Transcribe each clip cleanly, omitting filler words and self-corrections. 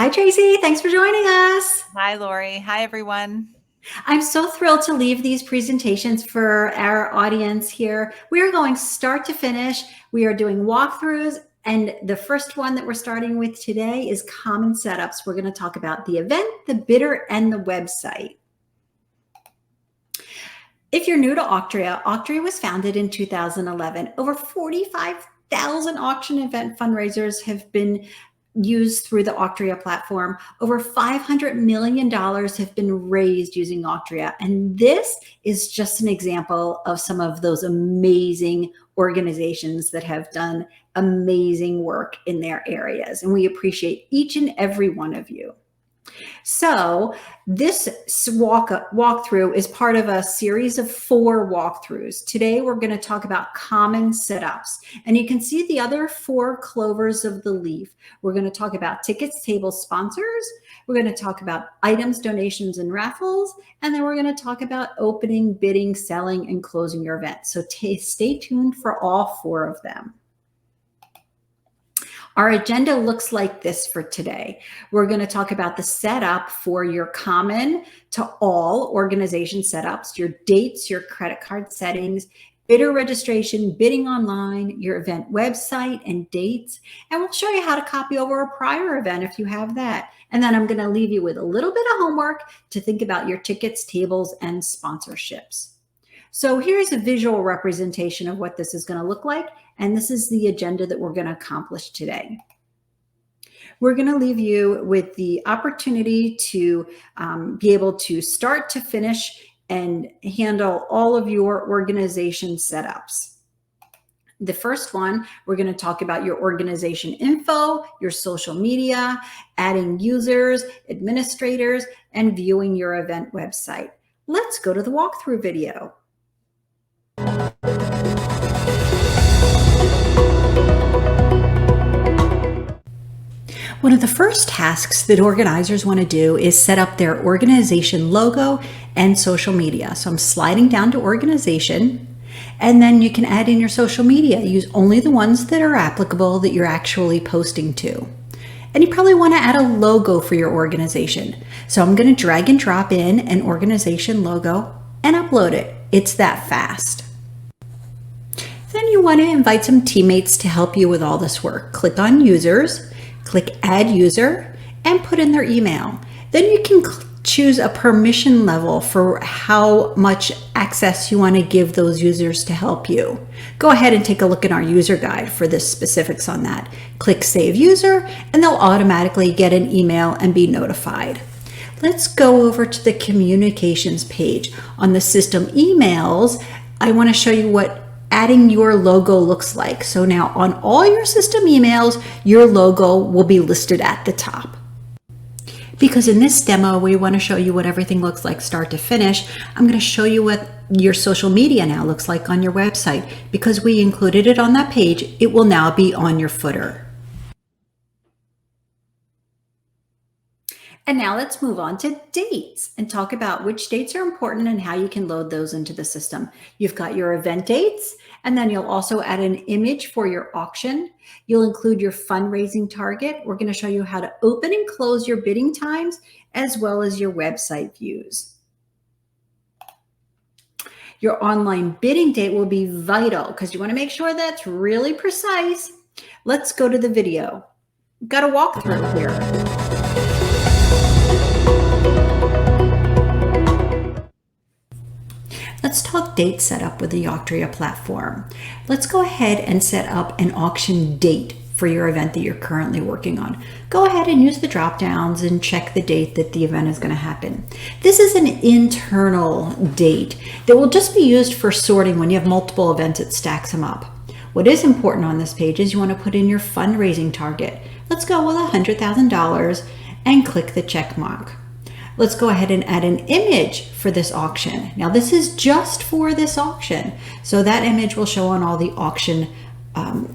Hi, Tracy. Thanks for joining us. Hi, Lori. Hi, everyone. I'm so thrilled to leave these presentations for our audience here. We are going start to finish. We are doing walkthroughs, and the first one that we're starting with today is common setups. We're going to talk about the event, the bidder, and the website. If you're new to Auctria, Auctria was founded in 2011. Over 45,000 auction event fundraisers have been used through the Auctria platform. Over $500 million have been raised using Auctria. And this is just an example of some of those amazing organizations that have done amazing work in their areas. And we appreciate each and every one of you. So this walkthrough is part of a series of 4 walkthroughs. Today, we're going to talk about common setups. And you can see the other 4 clovers of the leaf. We're going to talk about tickets, tables, sponsors. We're going to talk about items, donations, and raffles. And then we're going to talk about opening, bidding, selling, and closing your event. So stay tuned for all 4 of them. Our agenda looks like this for today. We're going to talk about the setup for your common to all organization setups, your dates, your credit card settings, bidder registration, bidding online, your event website and dates. And we'll show you how to copy over a prior event if you have that. And then I'm going to leave you with a little bit of homework to think about your tickets, tables, and sponsorships. So here's a visual representation of what this is going to look like. And this is the agenda that we're going to accomplish today. We're going to leave you with the opportunity to be able to start to finish and handle all of your organization setups. The first one, we're going to talk about your organization info, your social media, adding users, administrators, and viewing your event website. Let's go to the walkthrough video. One of the first tasks that organizers want to do is set up their organization logo and social media. So I'm sliding down to organization, and then you can add in your social media. Use only the ones that are applicable that you're actually posting to. And you probably want to add a logo for your organization. So I'm going to drag and drop in an organization logo and upload it. It's that fast. Then you want to invite some teammates to help you with all this work. Click on users, click add user, and put in their email. Then you can choose a permission level for how much access you want to give those users to help you. Go ahead and take a look at our user guide for the specifics on that. Click save user, and they'll automatically get an email and be notified. Let's go over to the communications page. On the system emails, I want to show you what adding your logo looks like. So now on all your system emails, your logo will be listed at the top. Because in this demo, we want to show you what everything looks like start to finish. I'm going to show you what your social media now looks like on your website. Because we included it on that page, it will now be on your footer. And now let's move on to dates and talk about which dates are important and how you can load those into the system. You've got your event dates, and then you'll also add an image for your auction. You'll include your fundraising target. We're going to show you how to open and close your bidding times, as well as your website views. Your online bidding date will be vital because you want to make sure that's really precise. Let's go to the video. Got a walkthrough here. Let's talk date setup with the Auctria platform. Let's go ahead and set up an auction date for your event that you're currently working on. Go ahead and use the drop downs and check the date that the event is going to happen. This is an internal date that will just be used for sorting when you have multiple events. It stacks them up. What is important on this page is you want to put in your fundraising target. Let's go with $100,000 and click the check mark. Let's go ahead and add an image for this auction. Now this is just for this auction. So that image will show on all the auction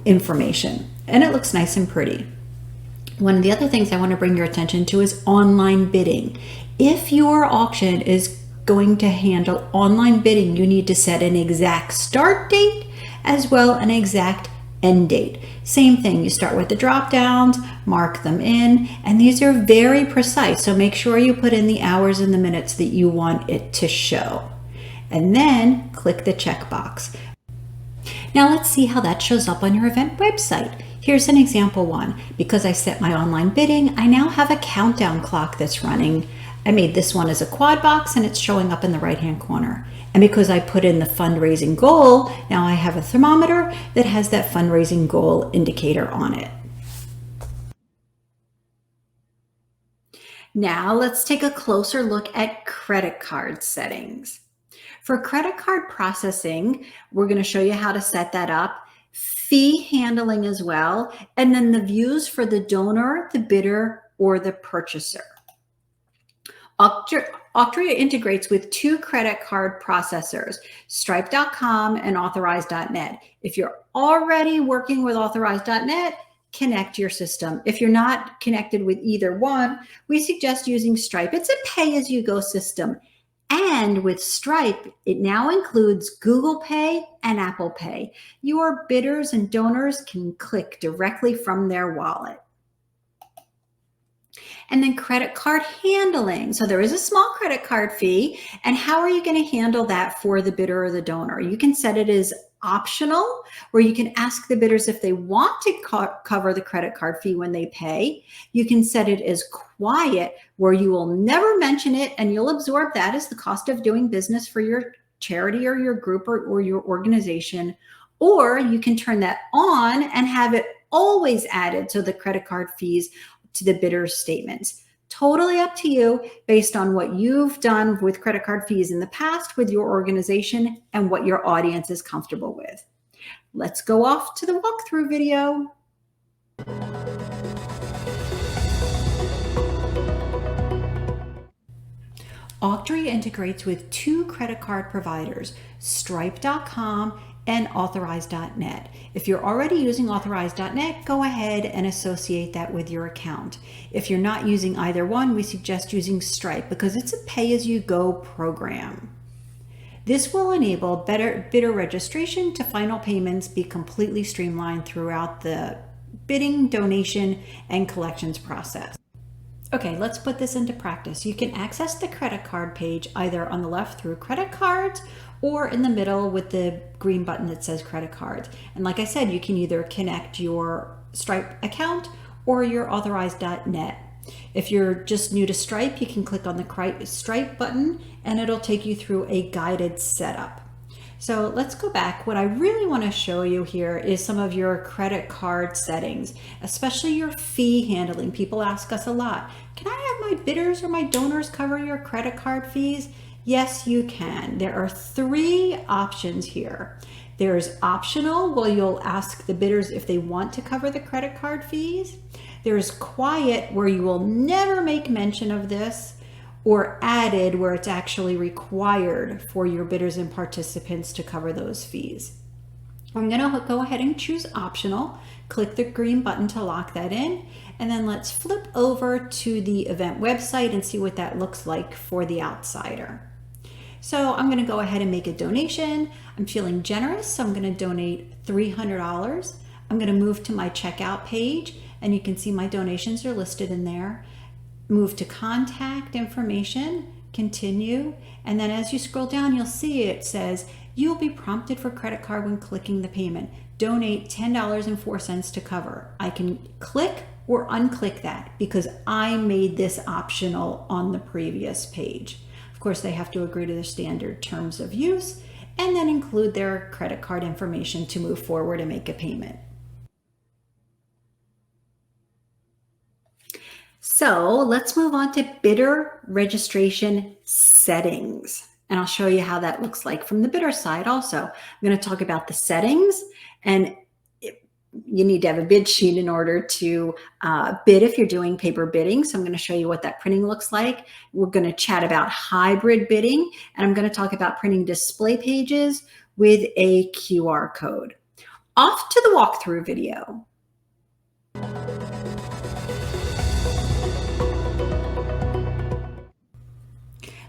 information, and it looks nice and pretty. One of the other things I want to bring your attention to is online bidding. If your auction is going to handle online bidding, you need to set an exact start date as well an exact end date. Same thing, you start with the drop downs, mark them in, and these are very precise. So make sure you put in the hours and the minutes that you want it to show. And then click the checkbox. Now let's see how that shows up on your event website. Here's an example one. Because I set my online bidding, I now have a countdown clock that's running. I made this one as a quad box and it's showing up in the right-hand corner. And because I put in the fundraising goal, now I have a thermometer that has that fundraising goal indicator on it. Now let's take a closer look at credit card settings. For credit card processing, we're going to show you how to set that up, fee handling as well, and then the views for the donor, the bidder, or the purchaser. Auctria integrates with 2 credit card processors, Stripe.com and Authorize.net. If you're already working with Authorize.net, connect your system. If you're not connected with either one, we suggest using Stripe. It's a pay-as-you-go system. And with Stripe, it now includes Google Pay and Apple Pay. Your bidders and donors can click directly from their wallet. And then credit card handling. So there is a small credit card fee. And how are you going to handle that for the bidder or the donor? You can set it as optional, where you can ask the bidders if they want to cover the credit card fee when they pay. You can set it as quiet, where you will never mention it and you'll absorb that as the cost of doing business for your charity or your group or your organization. Or you can turn that on and have it always added to the credit card fees to the bidder's statements. Totally up to you based on what you've done with credit card fees in the past with your organization and what your audience is comfortable with. Let's go off to the walkthrough video. Auctria integrates with 2 credit card providers, Stripe.com and Authorize.net. If you're already using Authorize.net, go ahead and associate that with your account. If you're not using either one, we suggest using Stripe because it's a pay-as-you-go program. This will enable better bidder registration to final payments be completely streamlined throughout the bidding, donation, and collections process. Okay, let's put this into practice. You can access the credit card page either on the left through credit cards or in the middle with the green button that says credit cards. And like I said, you can either connect your Stripe account or your Authorize.net. If you're just new to Stripe, you can click on the Stripe button and it'll take you through a guided setup. So let's go back. What I really want to show you here is some of your credit card settings, especially your fee handling. People ask us a lot, can I have my bidders or my donors cover your credit card fees? Yes, you can. There are 3 options here. There's optional, where you'll ask the bidders if they want to cover the credit card fees. There's quiet, where you will never make mention of this, or added, where it's actually required for your bidders and participants to cover those fees. I'm going to go ahead and choose optional, click the green button to lock that in, and then let's flip over to the event website and see what that looks like for the outsider. So I'm going to go ahead and make a donation. I'm feeling generous, so I'm going to donate $300. I'm going to move to my checkout page, and you can see my donations are listed in there. Move to contact information, continue, and then as you scroll down, you'll see it says, you will be prompted for credit card when clicking the payment. Donate $10.04 to cover. I can click or unclick that because I made this optional on the previous page. Of course, they have to agree to the standard terms of use and then include their credit card information to move forward and make a payment. So let's move on to bidder registration settings. And I'll show you how that looks like from the bidder side also. I'm going to talk about the settings, and you need to have a bid sheet in order to bid if you're doing paper bidding. So I'm going to show you what that printing looks like. We're going to chat about hybrid bidding, and I'm going to talk about printing display pages with a QR code. Off to the walkthrough video.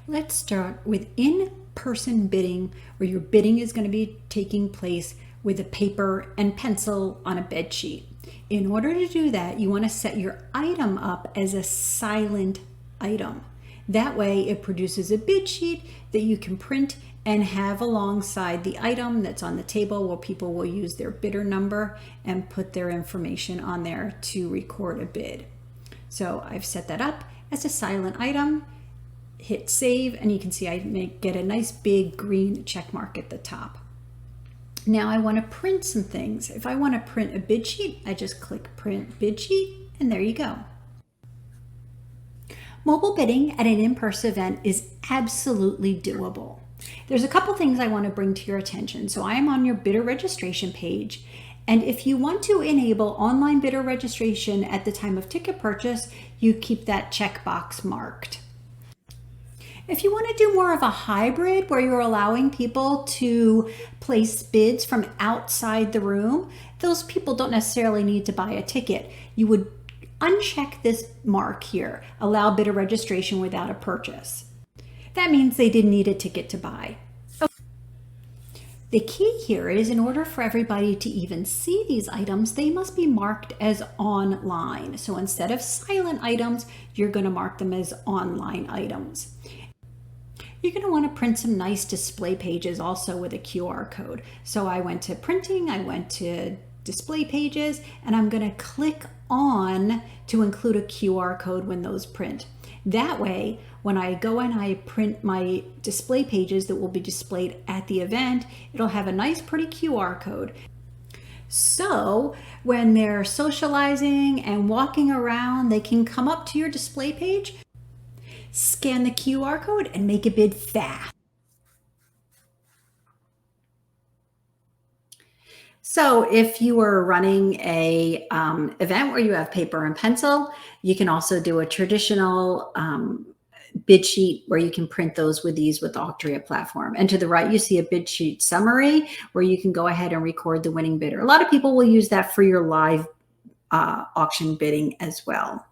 Let's start with in-person bidding, where your bidding is going to be taking place with a paper and pencil on a bed sheet. In order to do that, you want to set your item up as a silent item. That way it produces a bid sheet that you can print and have alongside the item that's on the table, where people will use their bidder number and put their information on there to record a bid. So I've set that up as a silent item, hit save, and you can see I get a nice big green check mark at the top. Now I want to print some things. If I want to print a bid sheet, I just click print bid sheet, and there you go. Mobile bidding at an in-person event is absolutely doable. There's a couple things I want to bring to your attention. So I am on your bidder registration page, and if you want to enable online bidder registration at the time of ticket purchase, you keep that checkbox marked. If you want to do more of a hybrid where you're allowing people to place bids from outside the room, those people don't necessarily need to buy a ticket. You would uncheck this mark here, allow bidder registration without a purchase. That means they didn't need a ticket to buy. The key here is, in order for everybody to even see these items, they must be marked as online. So instead of silent items, you're going to mark them as online items. You're going to want to print some nice display pages also with a QR code. So I went to printing, I went to display pages, and I'm going to click on to include a QR code when those print. That way, when I go and I print my display pages that will be displayed at the event, it'll have a nice pretty QR code. So when they're socializing and walking around, they can come up to your display page, scan the QR code, and make a bid fast. So if you are running a event where you have paper and pencil, you can also do a traditional bid sheet where you can print those with the Auctria platform. And to the right, you see a bid sheet summary where you can go ahead and record the winning bidder. A lot of people will use that for your live auction bidding as well.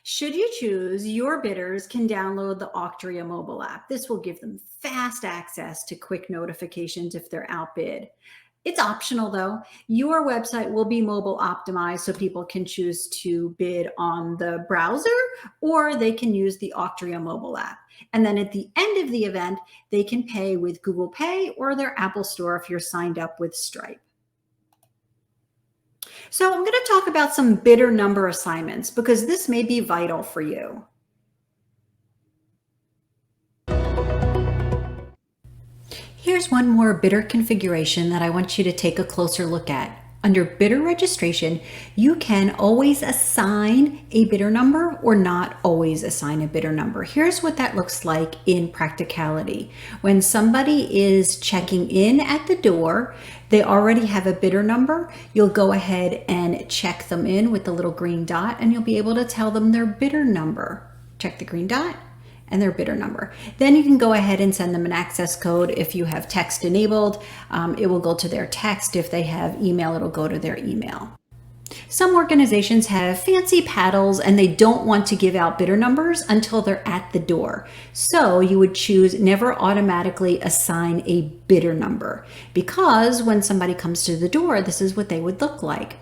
Should you choose, your bidders can download the Auctria mobile app. This will give them fast access to quick notifications if they're outbid. It's optional though. Your website will be mobile optimized, so people can choose to bid on the browser, or they can use the Auctria mobile app. And then at the end of the event, they can pay with Google Pay or their Apple Store if you're signed up with Stripe. So I'm going to talk about some bidder number assignments because this may be vital for you. Here's one more bidder configuration that I want you to take a closer look at. Under bidder registration, you can always assign a bidder number or not always assign a bidder number. Here's what that looks like in practicality. When somebody is checking in at the door, they already have a bidder number. You'll go ahead and check them in with the little green dot, and you'll be able to tell them their bidder number. Check the green dot and their bidder number. Then you can go ahead and send them an access code. If you have text enabled, it will go to their text. If they have email, it'll go to their email. Some organizations have fancy paddles and they don't want to give out bidder numbers until they're at the door. So you would choose never automatically assign a bidder number, because when somebody comes to the door, this is what they would look like.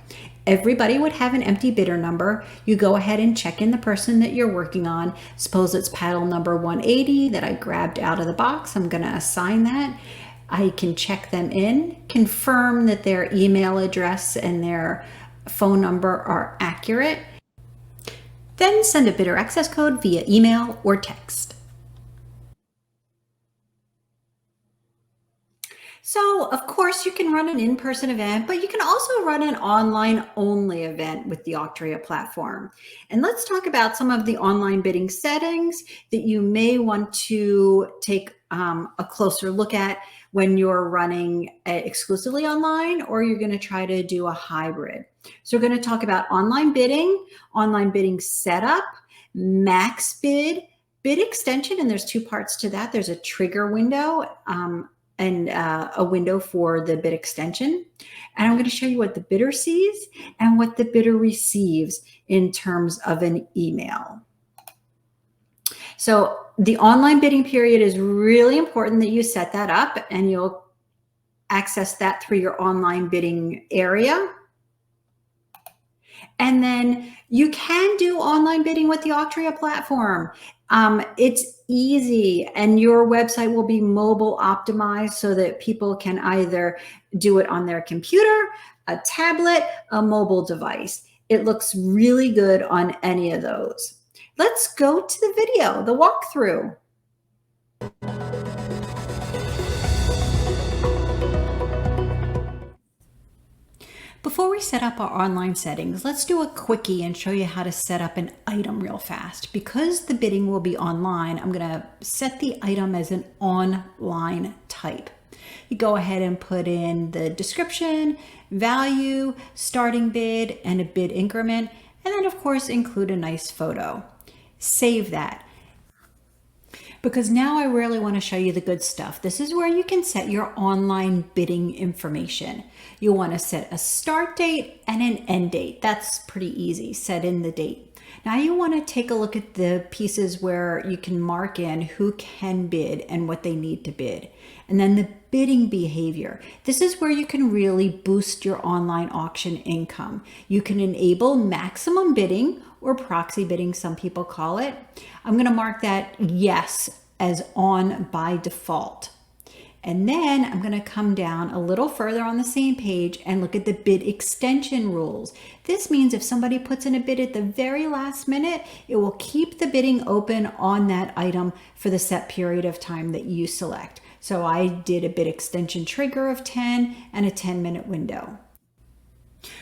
Everybody would have an empty bidder number. You go ahead and check in the person that you're working on. Suppose it's paddle number 180 that I grabbed out of the box. I'm going to assign that. I can check them in, confirm that their email address and their phone number are accurate, then send a bidder access code via email or text. So, of course, you can run an in-person event, but you can also run an online-only event with the Auctria platform. And let's talk about some of the online bidding settings that you may want to take a closer look at when you're running exclusively online, or you're going to try to do a hybrid. So we're going to talk about online bidding setup, max bid, bid extension, and there's two parts to that. There's a trigger window, and a window for the bid extension. And I'm going to show you what the bidder sees and what the bidder receives in terms of an email. So the online bidding period is really important that you set that up, and you'll access that through your online bidding area. And then you can do online bidding with the Auctria platform. It's easy, and your website will be mobile optimized so that people can either do it on their computer, a tablet, a mobile device. It looks really good on any of those. Let's go to the video, the walkthrough. Before we set up our online settings, let's do a quickie and show you how to set up an item real fast. Because the bidding will be online, I'm going to set the item as an online type. You go ahead and put in the description, value, starting bid, and a bid increment, and then of course include a nice photo. Save that. Because now I really want to show you the good stuff. This is where you can set your online bidding information. You'll want to set a start date and an end date. That's pretty easy. Set in the date. Now you want to take a look at the pieces where you can mark in who can bid and what they need to bid. And then the bidding behavior. This is where you can really boost your online auction income. You can enable maximum bidding, or proxy bidding, some people call it. I'm going to mark that yes as on by default. And then I'm going to come down a little further on the same page and look at the bid extension rules. This means if somebody puts in a bid at the very last minute, it will keep the bidding open on that item for the set period of time that you select. So I did a bid extension trigger of 10 and a 10-minute window.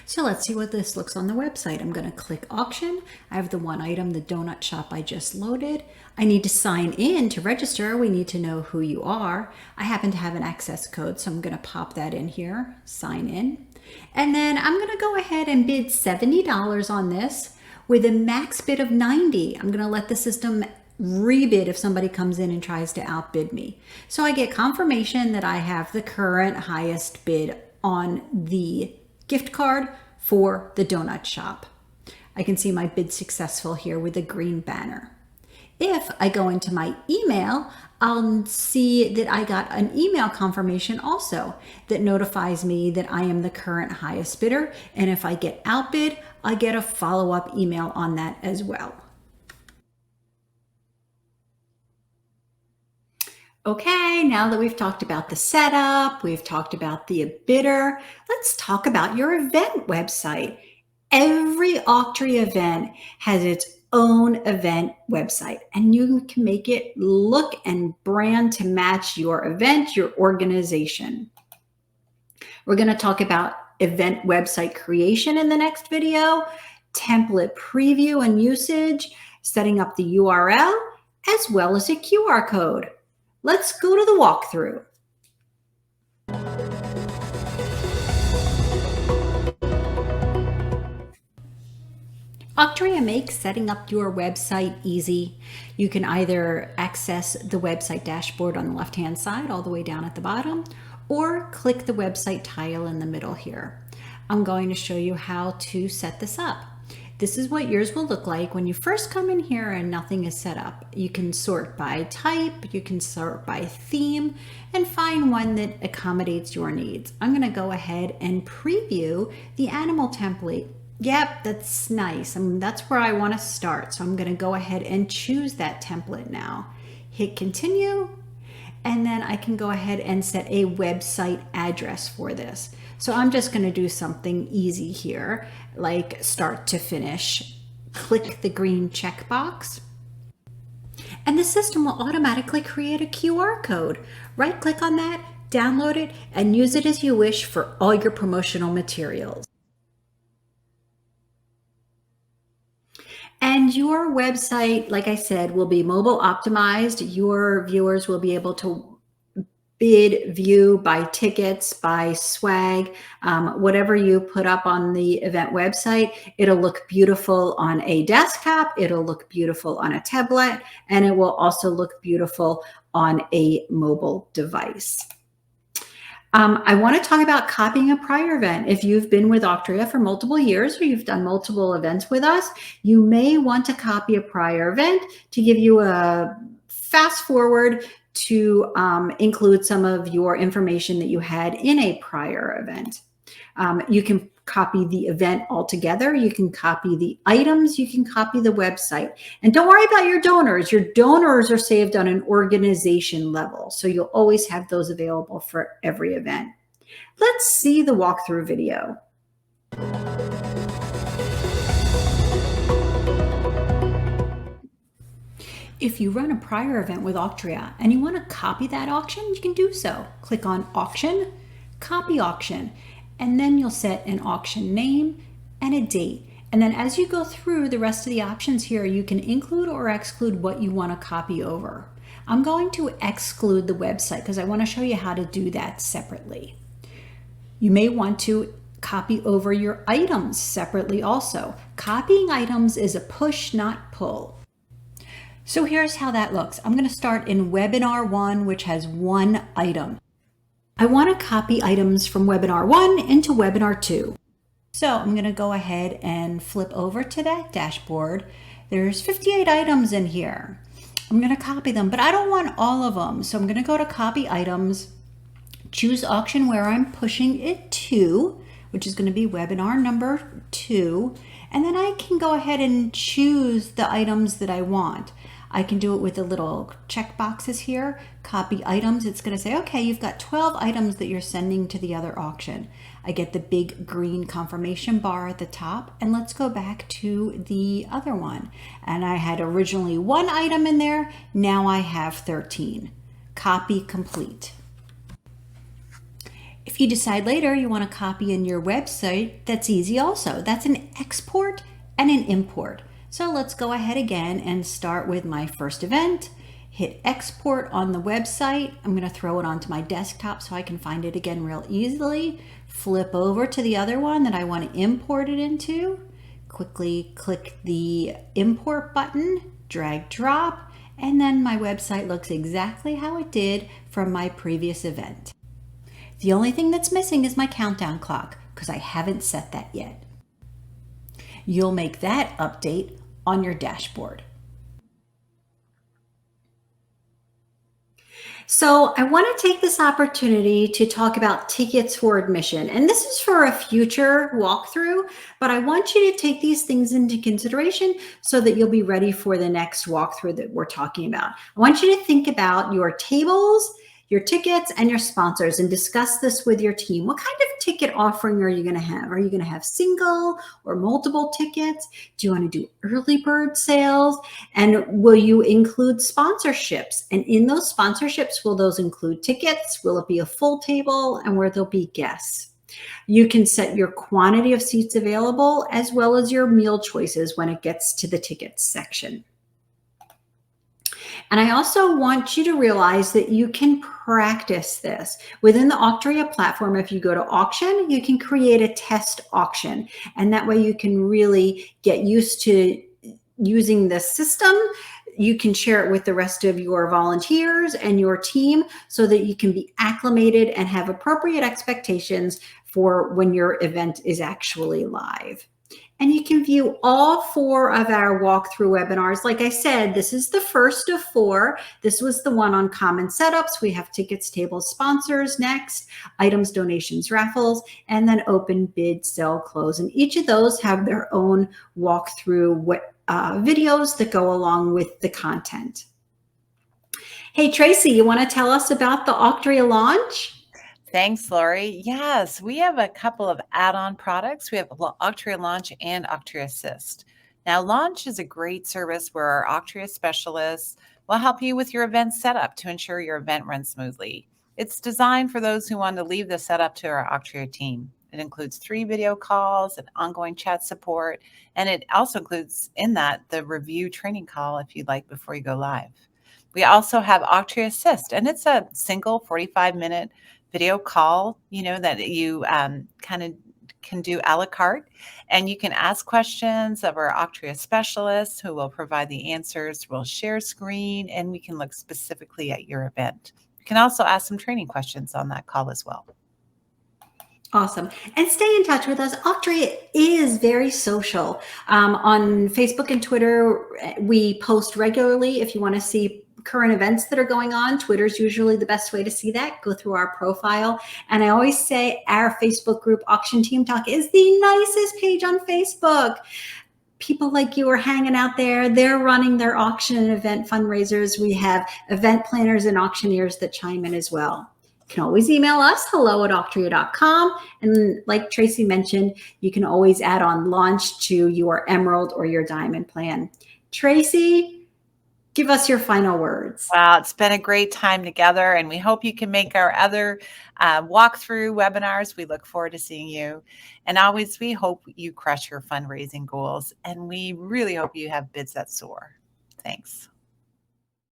So let's see what this looks on the website. I'm going to click auction. I have the one item, the donut shop I just loaded. I need to sign in to register. We need to know who you are. I happen to have an access code, so I'm going to pop that in here, sign in. And then I'm going to go ahead and bid $70 on this with a max bid of 90. I'm going to let the system rebid if somebody comes in and tries to outbid me. So I get confirmation that I have the current highest bid on the gift card for the donut shop. I can see my bid successful here with a green banner. If I go into my email, I'll see that I got an email confirmation also that notifies me that I am the current highest bidder. And if I get outbid, I get a follow-up email on that as well. Okay, now that we've talked about the setup, we've talked about the bidder, let's talk about your event website. Every Auctria event has its own event website, and you can make it look and brand to match your event, your organization. We're going to talk about event website creation in the next video, template preview and usage, setting up the URL, as well as a QR code. Let's go to the walkthrough. Auctria makes setting up your website easy. You can either access the website dashboard on the left-hand side all the way down at the bottom, or click the website tile in the middle here. I'm going to show you how to set this up. This is what yours will look like when you first come in here and nothing is set up. You can sort by type, you can sort by theme, and find one that accommodates your needs. I'm going to go ahead and preview the animal template. Yep, that's nice. That's where I want to start. So I'm going to go ahead and choose that template now. Hit continue, and then I can go ahead and set a website address for this. So I'm just going to do something easy here, like start to finish. Click the green checkbox, and the system will automatically create a QR code. Right click on that, download it, and use it as you wish for all your promotional materials. And your website, like I said, will be mobile optimized. Your viewers will be able to bid, view, buy tickets, buy swag, whatever you put up on the event website. It'll look beautiful on a desktop, it'll look beautiful on a tablet, and it will also look beautiful on a mobile device. I want to talk about copying a prior event. If you've been with Auctria for multiple years or you've done multiple events with us, you may want to copy a prior event to give you a fast forward to include some of your information that you had in a prior event. You can copy the event altogether. You can copy the items. You can copy the website. And don't worry about your donors. Your donors are saved on an organization level. So you'll always have those available for every event. Let's see the walkthrough video. If you run a prior event with Auctria and you want to copy that auction, you can do so. Click on Auction, Copy Auction, and then you'll set an auction name and a date. And then as you go through the rest of the options here, you can include or exclude what you want to copy over. I'm going to exclude the website because I want to show you how to do that separately. You may want to copy over your items separately also. Copying items is a push, not pull. So here's how that looks. I'm going to start in webinar 1, which has one item. I want to copy items from webinar 1 into webinar 2. So I'm going to go ahead and flip over to that dashboard. There's 58 items in here. I'm going to copy them, but I don't want all of them. So I'm going to go to copy items, choose auction where I'm pushing it to, which is going to be webinar number 2. And then I can go ahead and choose the items that I want. I can do it with the little check boxes here, copy items. It's going to say, okay, you've got 12 items that you're sending to the other auction. I get the big green confirmation bar at the top, and let's go back to the other one. And I had originally 1 item in there. Now I have 13. Copy complete. If you decide later you want to copy in your website, that's easy also. That's an export and an import. So let's go ahead again and start with my first event. Hit export on the website. I'm going to throw it onto my desktop so I can find it again real easily. Flip over to the other one that I want to import it into. Quickly click the import button, drag drop, and then my website looks exactly how it did from my previous event. The only thing that's missing is my countdown clock because I haven't set that yet. You'll make that update on your dashboard. So I want to take this opportunity to talk about tickets for admission. And this is for a future walkthrough, but I want you to take these things into consideration so that you'll be ready for the next walkthrough that we're talking about. I want you to think about your tables, your tickets, and your sponsors and discuss this with your team. What kind of ticket offering are you going to have? Are you going to have single or multiple tickets? Do you want to do early bird sales? And will you include sponsorships? And in those sponsorships, will those include tickets? Will it be a full table? And where there'll be guests? You can set your quantity of seats available as well as your meal choices when it gets to the tickets section. And I also want you to realize that you can practice this. Within the Auctria platform, if you go to auction, you can create a test auction. And that way you can really get used to using the system. You can share it with the rest of your volunteers and your team so that you can be acclimated and have appropriate expectations for when your event is actually live. And you can view all 4 of our walkthrough webinars. Like I said, this is the first of 4. This was the one on common setups. We have tickets, tables, sponsors next, items, donations, raffles, and then open, bid, sell, close. And each of those have their own walkthrough videos that go along with the content. Hey, Tracy, you want to tell us about the Auctria launch? Thanks, Lori. Yes, we have a couple of add-on products. We have Auctria Launch and Auctria Assist. Now, Launch is a great service where our Auctria specialists will help you with your event setup to ensure your event runs smoothly. It's designed for those who want to leave the setup to our Auctria team. It includes 3 video calls and ongoing chat support, and it also includes in that the review training call if you'd like before you go live. We also have Auctria Assist, and it's a single 45-minute video call, that you kind of can do a la carte, and you can ask questions of our Auctria specialists who will provide the answers. We'll share screen, and we can look specifically at your event. You can also ask some training questions on that call as well. Awesome. And stay in touch with us. Auctria is very social. On Facebook and Twitter, we post regularly if you want to see current events that are going on. Twitter's usually the best way to see that. Go through our profile. And I always say our Facebook group, Auction Team Talk, is the nicest page on Facebook. People like you are hanging out there. They're running their auction and event fundraisers. We have event planners and auctioneers that chime in as well. You can always email us, hello@auctria.com. And like Tracy mentioned, you can always add on launch to your emerald or your diamond plan. Tracy, give us your final words. Wow, it's been a great time together, and we hope you can make our other walkthrough webinars. We look forward to seeing you. And always, we hope you crush your fundraising goals, and we really hope you have bids that soar. Thanks.